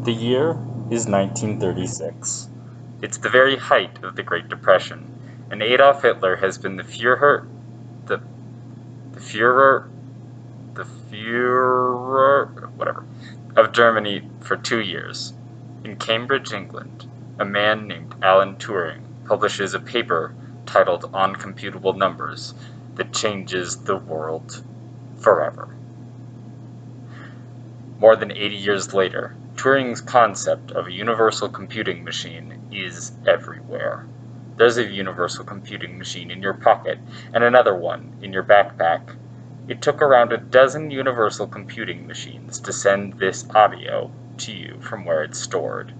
The year is 1936. It's the very height of the Great Depression, and Adolf Hitler has been the, the Führer, whatever, of Germany for 2 years. In Cambridge, England, a man named Alan Turing publishes a paper titled Uncomputable Numbers that changes the world forever. More than 80 years later, Turing's concept of a universal computing machine is everywhere. There's a universal computing machine in your pocket, and another one in your backpack. It took around a dozen universal computing machines to send this audio to you from where it's stored.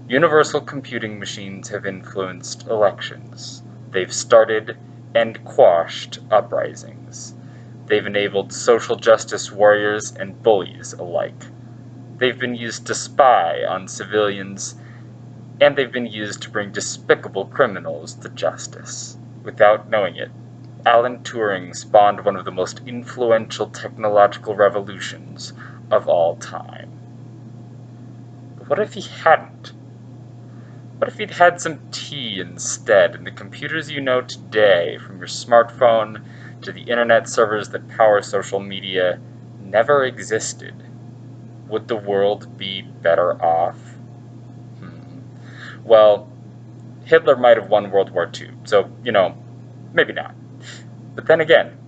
Universal computing machines have influenced elections. They've started and quashed uprisings. They've enabled social justice warriors and bullies alike. They've been used to spy on civilians, and they've been used to bring despicable criminals to justice. Without knowing it, Alan Turing spawned one of the most influential technological revolutions of all time. But what if he hadn't? What if he'd had some tea instead, and the computers you know today, from your smartphone to the internet servers that power social media, never existed? Would the world be better off? Well, Hitler might have won World War II, so, maybe not. But then again,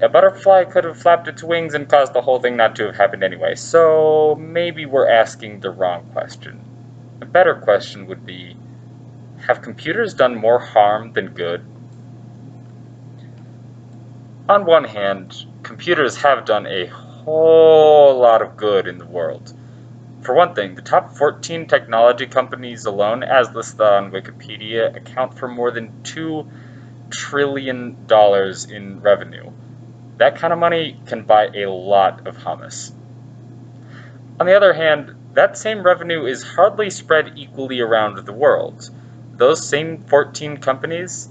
a butterfly could have flapped its wings and caused the whole thing not to have happened anyway, so maybe we're asking the wrong question. A better question would be, have computers done more harm than good? On one hand, computers have done a whole lot of good in the world. For one thing, the top 14 technology companies alone, as listed on Wikipedia, account for more than $2 trillion in revenue. That kind of money can buy a lot of hummus. On the other hand, that same revenue is hardly spread equally around the world. Those same 14 companies,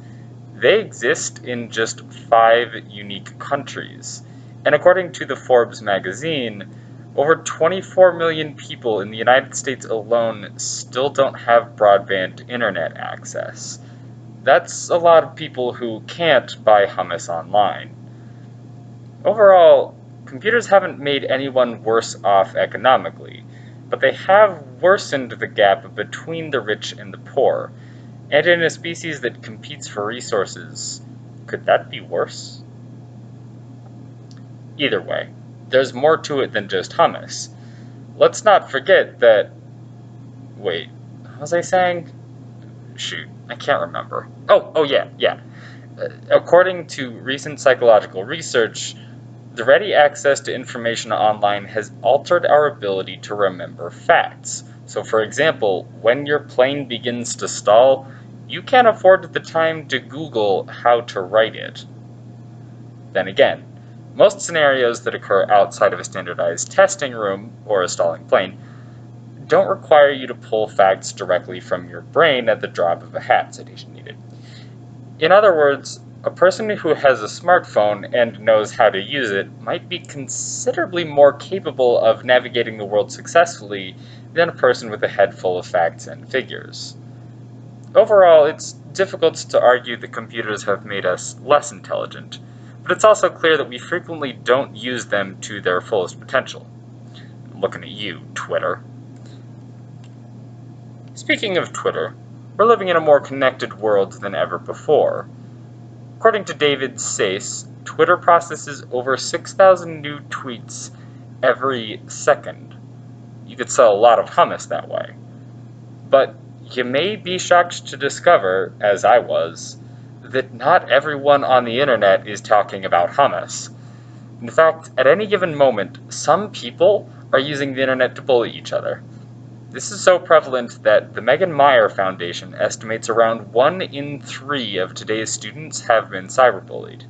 they exist in just 5 unique countries. And according to the Forbes magazine, over 24 million people in the United States alone still don't have broadband internet access. That's a lot of people who can't buy hummus online. Overall, computers haven't made anyone worse off economically, but they have worsened the gap between the rich and the poor. And in a species that competes for resources, could that be worse? Either way, there's more to it than just hummus. Let's not forget that... Wait, what was I saying? Shoot, I can't remember. Oh yeah. According to recent psychological research, the ready access to information online has altered our ability to remember facts. So for example, when your plane begins to stall, you can't afford the time to Google how to write it. Then again, most scenarios that occur outside of a standardized testing room or a stalling plane don't require you to pull facts directly from your brain at the drop of a hat, citation needed. In other words, a person who has a smartphone and knows how to use it might be considerably more capable of navigating the world successfully than a person with a head full of facts and figures. Overall, it's difficult to argue that computers have made us less intelligent, but it's also clear that we frequently don't use them to their fullest potential. I'm looking at you, Twitter. Speaking of Twitter, we're living in a more connected world than ever before. According to David Sayce, Twitter processes over 6,000 new tweets every second. You could sell a lot of hummus that way. But you may be shocked to discover, as I was, that not everyone on the internet is talking about hummus. In fact, at any given moment, some people are using the internet to bully each other. This is so prevalent that the Megan Meyer Foundation estimates around 1 in 3 of today's students have been cyberbullied.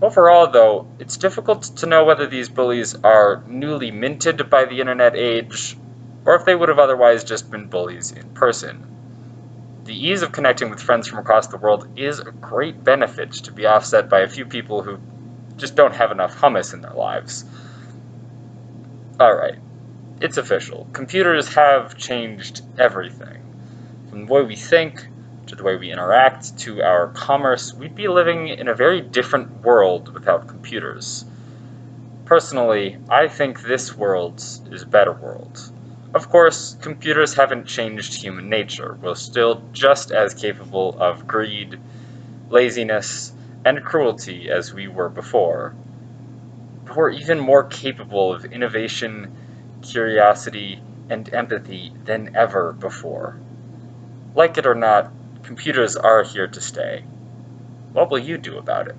Overall, though, it's difficult to know whether these bullies are newly minted by the internet age, or if they would have otherwise just been bullies in person. The ease of connecting with friends from across the world is a great benefit to be offset by a few people who just don't have enough hummus in their lives. Alright. It's official. Computers have changed everything. From the way we think, to the way we interact, to our commerce, we'd be living in a very different world without computers. Personally, I think this world is a better world. Of course, computers haven't changed human nature. We're still just as capable of greed, laziness, and cruelty as we were before. But we're even more capable of innovation, curiosity, and empathy than ever before. Like it or not, computers are here to stay. What will you do about it?